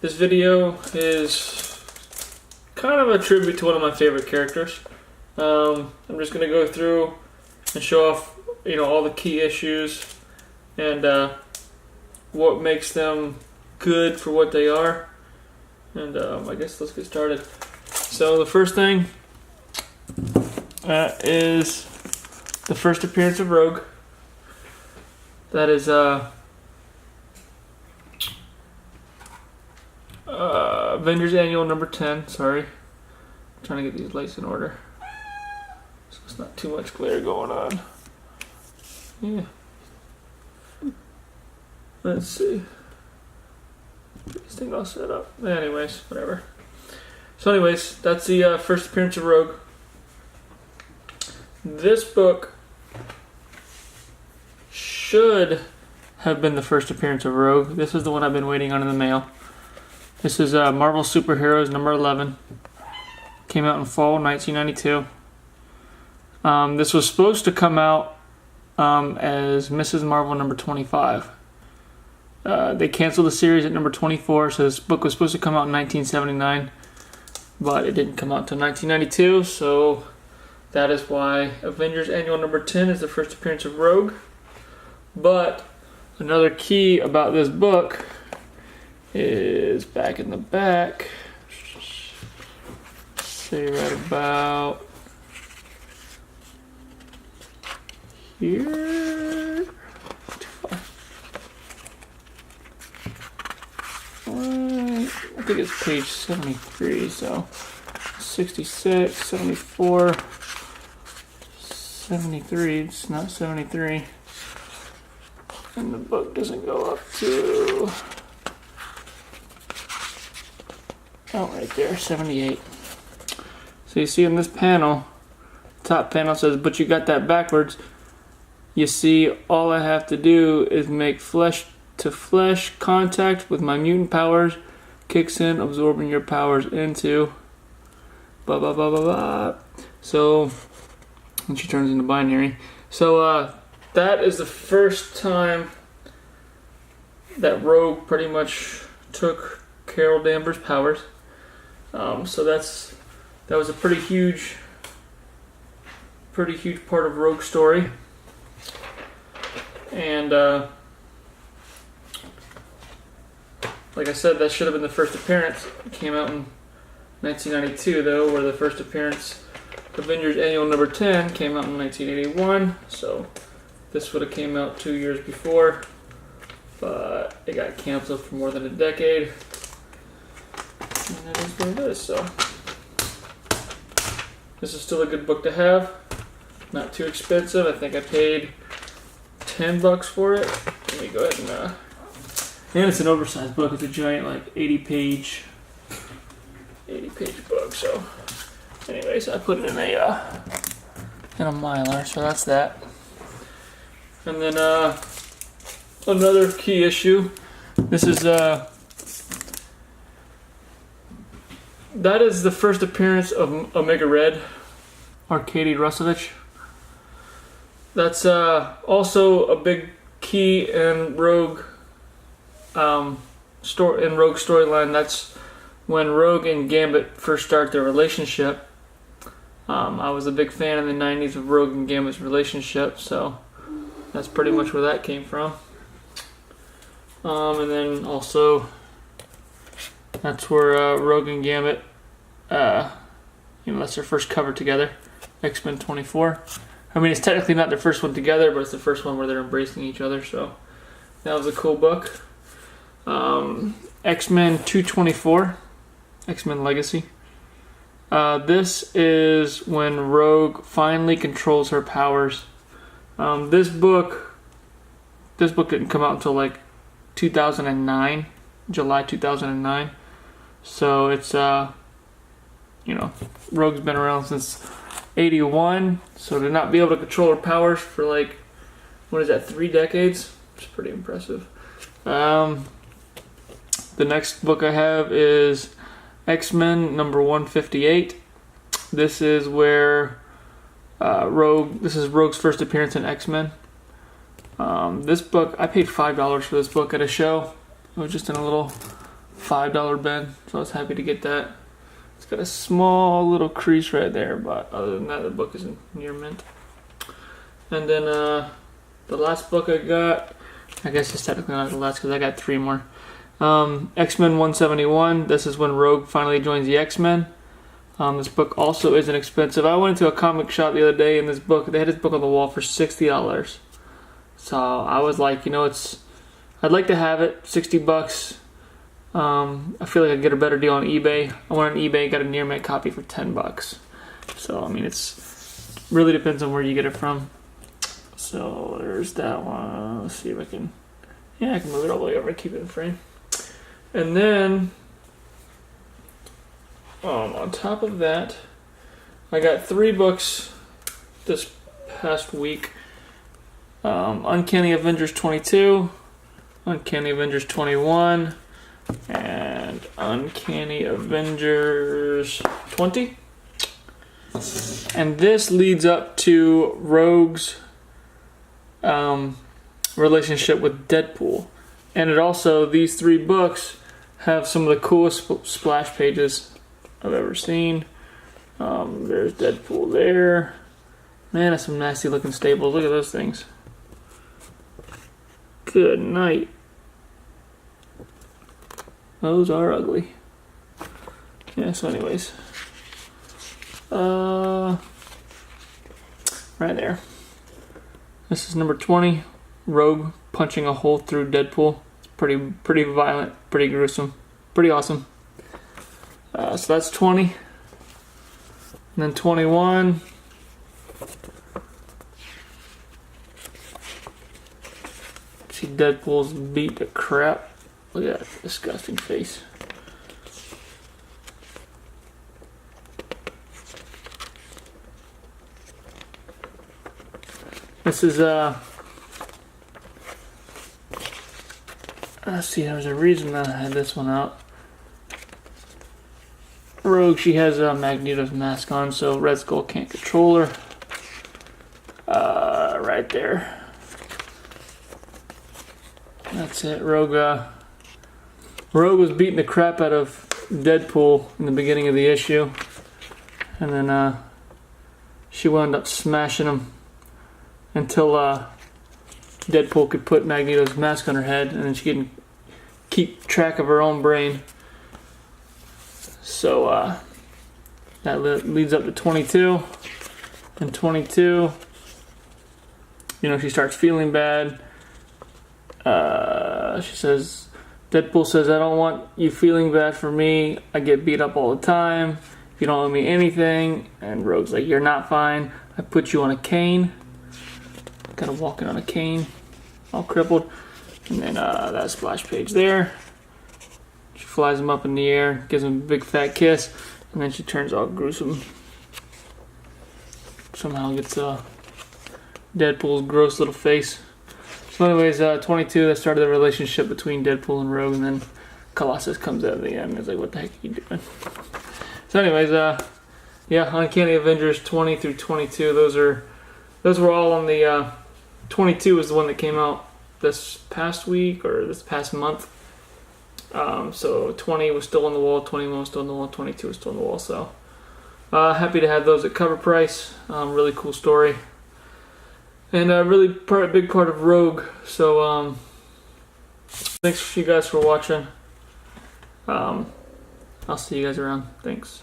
This video is kind of a tribute to one of my favorite characters. I'm just going to go through and show off, all the key issues and what makes them good for what they are. And I guess let's get started. So the first thing is the first appearance of Rogue. That is Avengers Annual number 10. Sorry, I'm trying to get these lights in order so it's not too much glare going on. Yeah. Let's see. Get this thing all set up. Anyways, whatever. So anyways, that's the first appearance of Rogue. This book should have been the first appearance of Rogue. This is the one I've been waiting on in the mail. This is Marvel Superheroes number 11. Came out in fall 1992. This was supposed to come out as Mrs. Marvel number 25. They canceled the series at number 24, so this book was supposed to come out in 1979, but it didn't come out until 1992, so that is why Avengers Annual number 10 is the first appearance of Rogue. But another key about this book is back in the back, say right about here. I think it's page 73, so 66, 74, 73, it's not 73. And the book doesn't go up to, right there, 78. So you see in this panel, top panel says, but you got that backwards. You see, all I have to do is make flesh-to-flesh contact with my mutant powers, kicks in, absorbing your powers into, blah, blah, blah, blah, blah. So, and she turns into binary. So, that is the first time that Rogue pretty much took Carol Danvers' powers. So that was a pretty huge part of Rogue's story. And like I said, that should have been the first appearance. It came out in 1992, though, where the first appearance, Avengers Annual number 10, came out in 1981. So this would have came out 2 years before, but it got canceled for more than a decade. And that is what it is. So this is still a good book to have. Not too expensive. I think I paid $10 for it. Let me go ahead and it's an oversized book. It's a giant, 80 page book. So, anyways, I put it in a Mylar. So that's that. And then another key issue. This is that is the first appearance of Omega Red, Arkady Russovich. That's also a big key in Rogue storyline. That's when Rogue and Gambit first start their relationship. I was a big fan in the 90s of Rogue and Gambit's relationship, so that's pretty much where that came from. And then also, that's where Rogue and Gambit, that's their first cover together, X-Men 24. I mean, it's technically not their first one together, but it's the first one where they're embracing each other, so that was a cool book. X-Men 224, X-Men Legacy. This is when Rogue finally controls her powers. This book didn't come out until 2009, July 2009. So it's Rogue's been around since 81, so to not be able to control her powers for 3 decades, it's pretty impressive. The next book I have is X-Men number 158. This is where this is Rogue's first appearance in X-Men. This book, I paid $5 for this book at a show. It was just in a little $5 bin, so I was happy to get that. It's got a small little crease right there, but other than that, the book is in near mint. And then the last book I got, I guess it's technically not the last because I got 3 more. X-Men 171. This is when Rogue finally joins the X-Men. This book also isn't expensive. I went into a comic shop the other day, and they had this book on the wall for $60. So I was like, I'd like to have it, $60. I feel like I could get a better deal on eBay. I went on eBay, got a near mint copy for $10. So I mean, it's really depends on where you get it from. So there's that one. Let's see if I can. Yeah, I can move it all the way over and keep it in frame. And then on top of that, I got 3 books this past week. Uncanny Avengers 22, Uncanny Avengers 21, and Uncanny Avengers 20. And this leads up to Rogue's relationship with Deadpool. And it also, these 3 books have some of the coolest splash pages I've ever seen. There's Deadpool there. Man, that's some nasty looking staples. Look at those things. Good night. Those are ugly. Yeah, so anyways. Right there. This is number 20. Rogue punching a hole through Deadpool. It's pretty violent, pretty gruesome, pretty awesome. So that's 20. And then 21. See Deadpool's beat the crap. Look at that disgusting face. This is let's see, there was a reason that I had this one out. Rogue, she has Magneto's mask on, so Red Skull can't control her. Right there. That's it. Rogue was beating the crap out of Deadpool in the beginning of the issue, and then she wound up smashing him until Deadpool could put Magneto's mask on her head, and then she couldn't keep track of her own brain. So that leads up to 22. And 22, she starts feeling bad. She says, Deadpool says, I don't want you feeling bad for me. I get beat up all the time. If you don't owe me anything. And Rogue's like, you're not fine. I put you on a cane. Kind of walking on a cane, all crippled. And then that splash page there. She flies him up in the air, gives him a big fat kiss, and then she turns all gruesome. Somehow gets Deadpool's gross little face. So anyways, 22, that started the relationship between Deadpool and Rogue, and then Colossus comes out at the end and is like, what the heck are you doing? So anyways, yeah, Uncanny Avengers 20 through 22, those were all on the, 22 was the one that came out this past week, or this past month. So 20 was still on the wall, 21 was still on the wall, 22 was still on the wall, so happy to have those at cover price. Really cool story. And really a big part of Rogue. So thanks you guys for watching. I'll see you guys around. Thanks.